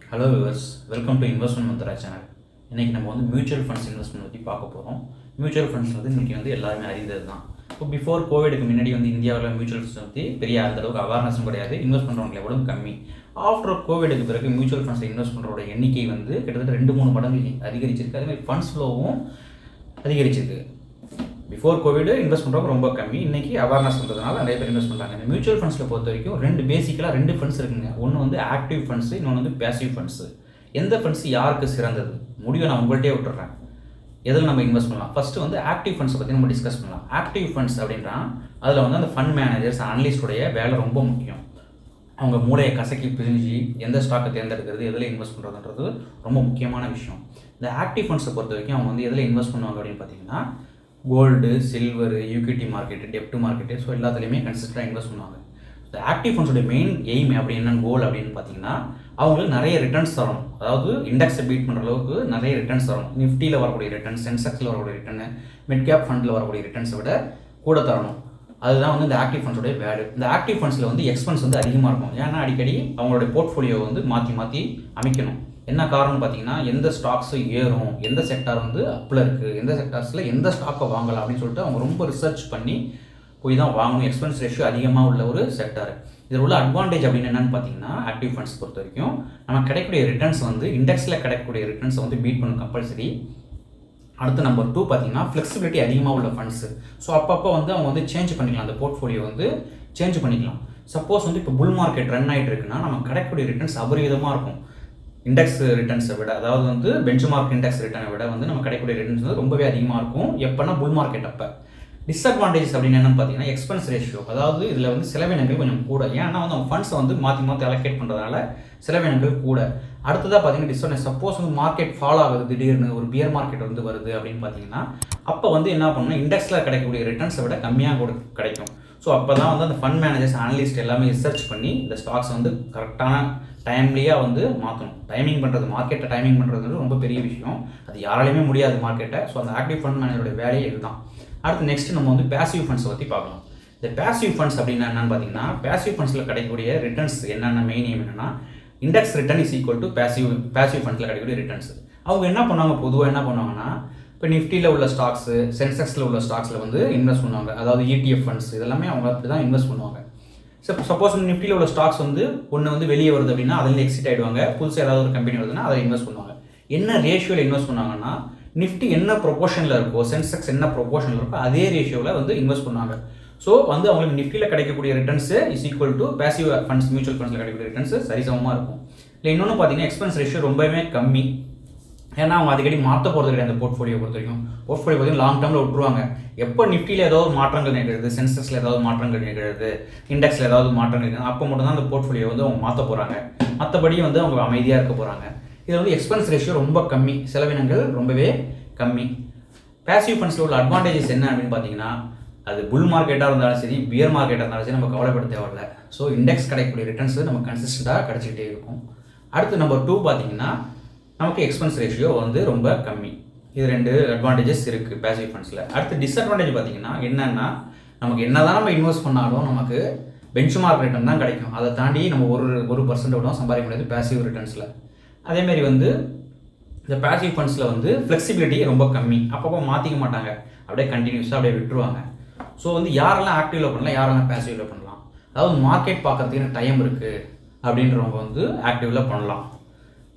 Hello viewers, welcome to investment Mantra channel. இன்றைக்கி நம்ம வந்து மியூச்சுவல் ஃபண்ட்ஸ் இன்வெஸ்ட்மெண்ட் பற்றி பார்க்க போகிறோம். மியூச்சுவல் ஃபண்ட்ஸ் வந்து இன்றைக்கி வந்து எல்லாருமே அறிந்தது தான். இப்போ பிஃபோர் கோவிடுக்கு முன்னாடி வந்து இந்தியாவில் மியூச்சுவல் ஃபண்ட்ஸ் பற்றி பெரிய அந்தளவுக்கு அவேர்னஸும் கிடையாது, இன்வெஸ்ட் பண்ணுறவங்களை விட கம்மி. ஆஃப்டர் கோவிடுக்கு பிறகு மியூச்சுவல் ஃபண்ட்ஸில் இன்வெஸ்ட் பண்ணுறோட எண்ணிக்கை வந்து கிட்டத்தட்ட 2-3 மடங்கு அதிகரிச்சிருக்கு. அதேமாதிரி ஃபண்ட்ஸ் ஃப்ளோவும் அதிகரிச்சிருக்கு. பிஃபோர் கோவிடு இன்வெஸ்ட் பண்ணுறவங்க ரொம்ப கம்மி. இன்றைக்கி அவேர்னஸ் பண்ணுறதுனால நிறைய பேர் இன்வெஸ்ட் பண்ணுறாங்க. இந்த மியூச்சுவல் ஃபண்ட்ஸில் பொறுத்த வரைக்கும் பேசிக்கலாக 2 ஃபண்ட்ஸ் இருக்குங்க. ஒன்று வந்து ஆக்டிவ் ஃபண்ட்ஸு, இன்னொன்று வந்து பேசிவ் ஃபண்ட்ஸு. எந்த ஃபண்ட்ஸ் யாருக்கு சிறந்தது முடிவை நான் உங்கள்கிட்டே விட்டுறேன். எதில் நம்ம இன்வெஸ்ட் பண்ணலாம்? ஃபஸ்ட்டு வந்து ஆக்டிவ் ஃபண்ட்ஸை பற்றி நம்ம டிஸ்கஸ் பண்ணலாம். ஆக்டிவ் ஃபண்ட்ஸ் அப்படின்னா அதில் வந்து அந்த ஃபண்ட் மேனேஜர்ஸ், அனலிஸ்டுடைய வேலை ரொம்ப முக்கியம். அவங்க மூளையை கசக்கி பிரிஞ்சு எந்த ஸ்டாக்கை தேர்ந்தெடுக்கிறது, எதில் இன்வெஸ்ட் பண்ணுறதுன்றது ரொம்ப முக்கியமான விஷயம். இந்த ஆக்டிவ் ஃபண்ட்ஸை பொறுத்த வரைக்கும் அவங்க வந்து எதில் இன்வெஸ்ட் பண்ணுவாங்க அப்படின்னு பார்த்தீங்கன்னா கோல்டு, சில்வரு, ஈக்விட்டி மார்க்கெட்டு, டெப்ட் மார்க்கெட்டு, ஸோ எல்லாத்துலேயுமே கன்சிஸ்டண்டாக இன்வெஸ்ட் பண்ணுவாங்க. இந்த ஆக்டிவ் ஃபண்ட்ஸோட மெயின் எய்ம் அப்படி என்ன கோல் அப்படின்னு பார்த்தீங்கன்னா அவங்களுக்கு நிறைய ரிட்டர்ன்ஸ் தரணும். அதாவது இண்டெக்ஸை பீட் பண்ணுற அளவுக்கு நிறைய ரிட்டர்ன்ஸ் தரணும். நிஃப்டியில் வரக்கூடிய ரிட்டர்ன்ஸ், சென்செக்ஸில் வரக்கூடிய ரிட்டர்னு, மிட் கேப் ஃபண்டில் வரக்கூடிய ரிட்டர்ன்ஸை விட கூட தரணும். அதுதான் வந்து இந்த ஆக்டிவ் ஃபண்ட்ஸோடைய வேல்யூ. இந்த ஆக்டிவ் ஃபண்ட்ஸில் வந்து எக்ஸ்பென்ஸ் வந்து அதிகமாக இருக்கும். ஏன்னா அடிக்கடி அவங்களுடைய போர்ட்ஃபோலியோ வந்து மாற்றி அமைக்கணும். என்ன காரணம்னு பார்த்தீங்கன்னா எந்த ஸ்டாக்ஸு ஏறும், எந்த செக்டார் வந்து அப்பில் இருக்குது, எந்த செக்டார்ஸில் எந்த ஸ்டாக்கை வாங்கலாம் அப்படின்னு சொல்லிட்டு அவங்க ரொம்ப ரிசர்ச் பண்ணி போய் தான் வாங்கணும். எக்ஸ்பென்ஸ் ரேஷியோ அதிகமாக உள்ள ஒரு செக்டார். இதில் உள்ள அட்வான்டேஜ் அப்படின்னு என்னென்னு பார்த்தீங்கன்னா ஆக்டிவ் ஃபண்ட்ஸ் பொறுத்த வரைக்கும் நம்ம கிடைக்கக்கூடிய ரிட்டர்ன்ஸ் வந்து இண்டெக்ஸில் கிடைக்கக்கூடிய ரிட்டர்ன்ஸை வந்து பீட் பண்ணணும் கம்பல்சரி. அடுத்து நம்பர் 2 பார்த்தீங்கன்னா ஃப்ளெக்சிபிலிட்டி அதிகமாக உள்ள ஃபண்ட்ஸு. ஸோ அப்பப்போ வந்து அவங்க வந்து சேஞ்ச் பண்ணிக்கலாம், அந்த போர்ட்ஃபோலியோ வந்து சேஞ்ச் பண்ணிக்கலாம். சப்போஸ் வந்து இப்போ புல் மார்க்கெட் ரன் ஆகிட்டு இருக்குன்னா நம்ம கிடைக்கக்கூடிய ரிட்டர்ன்ஸ் அபரிவிதமாக இருக்கும். இண்டெக்ஸ் ரிட்டர்ன்ஸை விட, அதாவது வந்து பெஞ்ச் மார்க் இண்டெக்ஸ் ரிட்டர்னை விட வந்து நம்ம கிடைக்கக்கூடிய ரிட்டர்ன்ஸ் வந்து ரொம்பவே அதிகமாக இருக்கும். எப்போனா புல் மார்க்கெட் அப்போ. டிஸ்அட்வான்டேஜஸ் அப்படின்னு என்னென்னு பார்த்தீங்கன்னா எக்ஸ்பென்ஸ் ரேஷியோ. அதாவது இதில் வந்து செலவினங்கள் கொஞ்சம் கூட. ஏன்னா வந்து அவங்க ஃபண்ட்ஸை வந்து மாற்றி அலோகேட் பண்ணுறதுனால செலவினங்கள் கூட. அடுத்ததாக பார்த்தீங்கன்னா டிஸ்அட்வான்டேஜ், சப்போஸ் வந்து மார்க்கெட் ஃபால் ஆகுது, திடீர்னு ஒரு பியர் மார்க்கெட் வந்து வருது அப்படின்னு பார்த்தீங்கன்னா அப்போ வந்து என்ன பண்ணணும், இண்டெக்ஸில் கிடைக்கக்கூடிய ரிட்டர்ன்ஸை விட கம்மியாக கூட கிடைக்கும். ஸோ அப்போ தான் வந்து அந்த ஃபண்ட் மேனேஜர்ஸ், அனலிஸ்ட் எல்லாமே ரிசர்ச் பண்ணி இந்த ஸ்டாக்ஸ் வந்து கரெக்டான டைம்லியாக வந்து மாற்றணும். டைமிங் பண்ணுறது, மார்க்கெட்டை டைமிங் பண்ணுறது ரொம்ப பெரிய விஷயம். அது யாராலையுமே முடியாது மார்க்கெட்டை. ஸோ அந்த ஆக்டிவ் ஃபண்ட் மேனேஜரோட வேலையே இதுதான். அடுத்து நெக்ஸ்ட் நம்ம வந்து பேசிவ் ஃபண்ட்ஸை பற்றி பார்க்கலாம். இந்த பேசிவ் ஃபண்ட்ஸ் அப்படின்னா என்னென்னு பார்த்தீங்கன்னா பேசிவ் ஃபண்ட்ஸில் கிடைக்கக்கூடிய ரிட்டர்ன்ஸ் என்னென்ன மெயின் எய்ம் என்னென்னா index return is equal to passive ஃபண்ட்ஸில் கிடைக்கக்கூடிய ரிட்டர்ன்ஸ். அவங்க என்ன பண்ணுவாங்க, பொதுவாக என்ன பண்ணுவாங்கன்னா இப்போ நிஃப்டியில் உள்ள ஸ்டாக்ஸு, சென்செக்ஸில் உள்ள ஸ்டாக்ஸில் வந்து இன்வெஸ்ட் பண்ணுவாங்க. அதாவது ETF ஃபண்ட்ஸ் இதெல்லாமே அவங்க அப்படி தான் இன்வெஸ்ட் பண்ணுவாங்க. சப்போஸ் வந்து நிஃப்டியில் உள்ள ஸ்டாக்ஸ் வந்து ஒன்று வந்து வெளியே வருது அப்படின்னா அதில் எக்ஸிட் ஆகிடுவாங்க. புதுசாக ஏதாவது ஒரு கம்பெனி வருதுன்னா அதை இன்வெஸ்ட் பண்ணுவாங்க. என்ன ரேஷியோவில் இன்வெஸ்ட் பண்ணுவாங்கன்னா நிஃப்டி என்ன ப்ரொபோஷனில் இருக்கோ, சென்செக்ஸ் என்ன ப்ரொபோஷனில் இருக்கோ அதே ரேஷியோவில் வந்து இன்வெஸ்ட் பண்ணுவாங்க. ஸோ வந்து அவங்களுக்கு நிஃப்டியில் கிடைக்கக்கூடிய returns is equal to passive funds, mutual ஃபண்ட்ஸில் கிடைக்கக்கூடிய ரிட்டர்ன்ஸு சரிசமமாக இருக்கும். இல்லை இன்னொன்று பார்த்தீங்கன்னா எக்ஸ்பென்ஸ் ரேஷியோ ரொம்பவே கம்மி. ஏன்னா அவங்க அடிக்கடி மாற்ற போகிறது கிடையாது. அந்த போர்ட்ஃபோலியோ பொறுத்த வரைக்கும் பார்த்தீங்கன்னா லாங் டேர்மில் விட்டுருவாங்க. எப்போ நிஃப்டியில் ஏதாவது மாற்றங்கள் நிகழுது, சென்செக்ஸில் ஏதாவது மாற்றங்கள் நிகழுது, இண்டெக்ஸில் ஏதாவது மாற்றங்கள் நிகழுது, அப்போ மட்டும் தான் அந்த போர்ட்ஃபோலியோ வந்து அவங்க மாற்ற போகிறாங்க. மற்றபடி வந்து அவங்க அமைதியாக இருக்க போகிறாங்க. இதில் வந்து எக்ஸ்பென்ஸ் ரேஷியோ ரொம்ப கம்மி, செலவினங்கள் ரொம்பவே கம்மி. பேசிவ் ஃபண்ட்ஸில் உள்ள அட்வான்டேஜஸ் என்ன அப்படின்னு பார்த்தீங்கன்னா அது புல் மார்க்கெட்டாக இருந்தாலும் சரி, பியர் மார்க்கெட்டாக இருந்தாலும் சரி நம்ம கவலைப்பட தேவையில்ல. ஸோ இண்டெக்ஸ் கிடைக்கக்கூடிய ரிட்டர்ன்ஸ் நம்ம கன்சிஸ்டண்ட்டாக கிடச்சிக்கிட்டே இருக்கும். அடுத்து நம்பர் 2 பார்த்தீங்கன்னா நமக்கு எக்ஸ்பென்ஸ் ரேஷியோ வந்து ரொம்ப கம்மி. இது 2 அட்வான்டேஜஸ் இருக்குது பேசிவ் ஃபண்ட்ஸில். அடுத்து டிஸ்அட்வான்டேஜ் பார்த்தீங்கன்னா என்னென்னா நமக்கு என்ன தான் நம்ம இன்வெஸ்ட் பண்ணாலும் நமக்கு பெஞ்ச் மார்க் ரிட்டர்ன் தான் கிடைக்கும். அதை தாண்டி நம்ம 1% விட சம்பாதிக்க முடியாது பேசிவ் ரிட்டர்ன்ஸில். அதேமாதிரி வந்து இந்த பேசிவ் ஃபண்ட்ஸில் வந்து ஃப்ளெக்சிபிலிட்டி ரொம்ப கம்மி. அப்பப்போ மாற்றிக்க மாட்டாங்க, அப்படியே கண்டினியூஸாக அப்படியே விட்டுருவாங்க. ஸோ வந்து யாரெல்லாம் ஆக்டிவில் பண்ணலாம், யாரெல்லாம் பேசிவில் பண்ணலாம். அதாவது மார்க்கெட் பார்க்கறதுக்கு டைம் இருக்குது அப்படின்றவங்க வந்து ஆக்டிவில் பண்ணலாம்.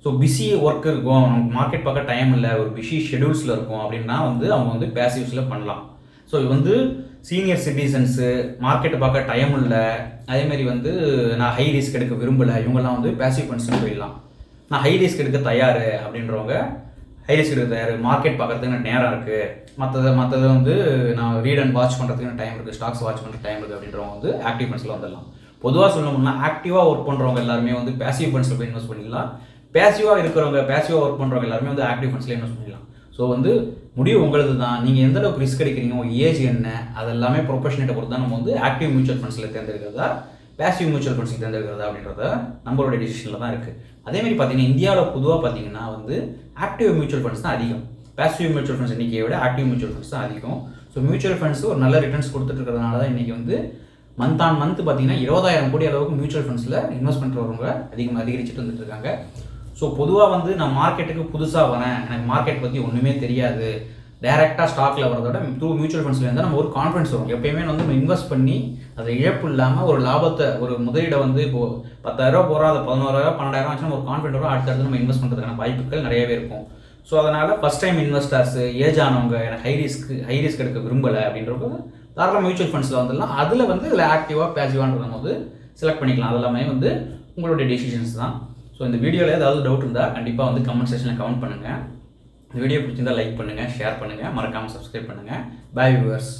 ஸோ பிஸி ஒர்க் இருக்கும், நமக்கு மார்க்கெட் பார்க்க டைம் இல்லை, ஒரு பிஸி ஷெடியூல்ஸில் இருக்கும் அப்படின்னா வந்து அவங்க வந்து பேசிவ்ஸில் பண்ணலாம். ஸோ இது வந்து சீனியர் சிட்டிசன்ஸு, மார்க்கெட்டை பார்க்க டைம் இல்லை, அதேமாதிரி வந்து நான் ஹை ரிஸ்க் எடுக்க விரும்பலை, இவங்கெல்லாம் வந்து பேசிவ் ஃபண்ட்ஸில் போயிடலாம். நான் ஹை ரிஸ்க் எடுக்க தயார் அப்படின்றவங்க ஹை ரிஸ்க் எடுக்க தயார், மார்க்கெட் பார்க்குறதுக்கு எனக்கு நேரம் இருக்குது, மற்றது வந்து நான் ரீட் அண்ட் வாட்ச் பண்ணுறதுக்கு டைம் இருக்குது, ஸ்டாக்ஸ் வாட்ச் பண்ணுற டைம் இருக்குது அப்படின்றவங்க வந்து ஆக்டிவ் ஃபண்ட்ஸில் வந்துடலாம். பொதுவாக சொல்லணும்னா ஆக்டிவாக ஒர்க் பண்ணுறவங்க எல்லாருமே வந்து பேசிவ் ஃபண்ட்ஸில் போய் இன்வெஸ்ட் பண்ணிடலாம். பேசிவாக ஒர்க் பண்ணுறவங்க எல்லாருமே வந்து ஆக்டிவ் ஃபண்ட்ஸில் இன்வெஸ்ட் பண்ணிடலாம். ஸோ வந்து முடிவு உங்களுக்கு தான். நீங்கள் எந்த அளவுக்கு ரிஸ்க் எடுக்கிறீங்க, உங்கள் ஏஜ் என்ன, அதெல்லாமே ப்ரொஃபஷனேட்டை பொறுத்து தான் நம்ம வந்து ஆக்டிவ் மியூச்சுவல் ஃபண்ட்ஸில் தேர்ந்தெடுக்கிறதா, பேசிவ் மியூச்சுவல் ஃபண்ட்ஸில் தேர்ந்தெடுக்கிறதா அப்படின்றத நம்மளோட டிசிஷனில் தான் இருக்குது. அதேமாதிரி பார்த்தீங்கன்னா இந்தியாவில் பொதுவாக பார்த்தீங்கன்னா வந்து ஆக்டிவ் மியூச்சுவல் ஃபண்ட்ஸ் தான் அதிகம். பேசிவ் மியூச்சுவல் ஃபண்ட்ஸ் எண்ணிக்கையை விட ஆக்டிவ் மியூச்சுவல் ஃபண்ட்ஸ் தான் அதிகம். ஸோ மியூச்சுவல் ஃபண்ட்ஸ் ஒரு நல்ல ரிட்டர்ன்ஸ் கொடுத்துட்டு இருக்கிறதுனால தான் இன்றைக்கி வந்து மந்த் ஆன் மந்த் பார்த்தீங்கன்னா 20,000 கோடி அளவுக்கு மியூச்சுவல் ஃபண்ட்ஸில் இன்வெஸ்ட் பண்ணுறவங்க அதிகரிச்சுட்டு வந்துட்டு இருக்காங்க. ஸோ பொதுவாக வந்து நான் மார்க்கெட்டுக்கு புதுசாக வரேன், எனக்கு மார்க்கெட் பற்றி ஒன்றுமே தெரியாது, டேரெக்டாக ஸ்டாக்கில் வரதோட த்ரூ மியூச்சுவல் ஃபண்ட்ஸில் இருந்தால் நம்ம ஒரு கான்ஃபிடன்ஸ் வரும். எப்பயுமே வந்து நம்ம இன்வெஸ்ட் பண்ணி அதை இழப்பு இல்லாமல் ஒரு லாபத்தை ஒரு முதலீடை வந்து இப்போது 10,000 போகிறோம், அதை 11,000 12,000 ஆச்சுன்னா ஒரு கான்ஃபிடென்ட் வரும். அடுத்தடுத்து நம்ம இன்வெஸ்ட் பண்ணுறதுக்கான வாய்ப்புகள் நிறையவே இருக்கும். ஸோ அதனால் ஃபஸ்ட் டைம் இன்வெஸ்டர்ஸு, ஏஜ் ஆனவங்க, எனக்கு ஹை ரிஸ்க் எடுக்க விரும்பலை அப்படின்றப்ப தாராளமாக மியூச்சுவல் ஃபண்ட்ஸில் வந்துடலாம். அதில் வந்து இதில் ஆக்டிவாக பேசிவான்ற போது செலக்ட் பண்ணிக்கலாம். அது எல்லாமே வந்து உங்களுடைய டெசிஷன்ஸ் தான். ஸோ இந்த வீடியோவில் ஏதாவது டவுட் இருந்தால் கண்டிப்பாக வந்து கமெண்ட் செக்ஷனில் கமெண்ட் பண்ணுங்கள். இந்த வீடியோ பிடிச்சிருந்தால் லைக் பண்ணுங்கள், ஷேர் பண்ணுங்கள், மறக்காமல் சப்ஸ்கிரைப் பண்ணுங்கள். Bye viewers.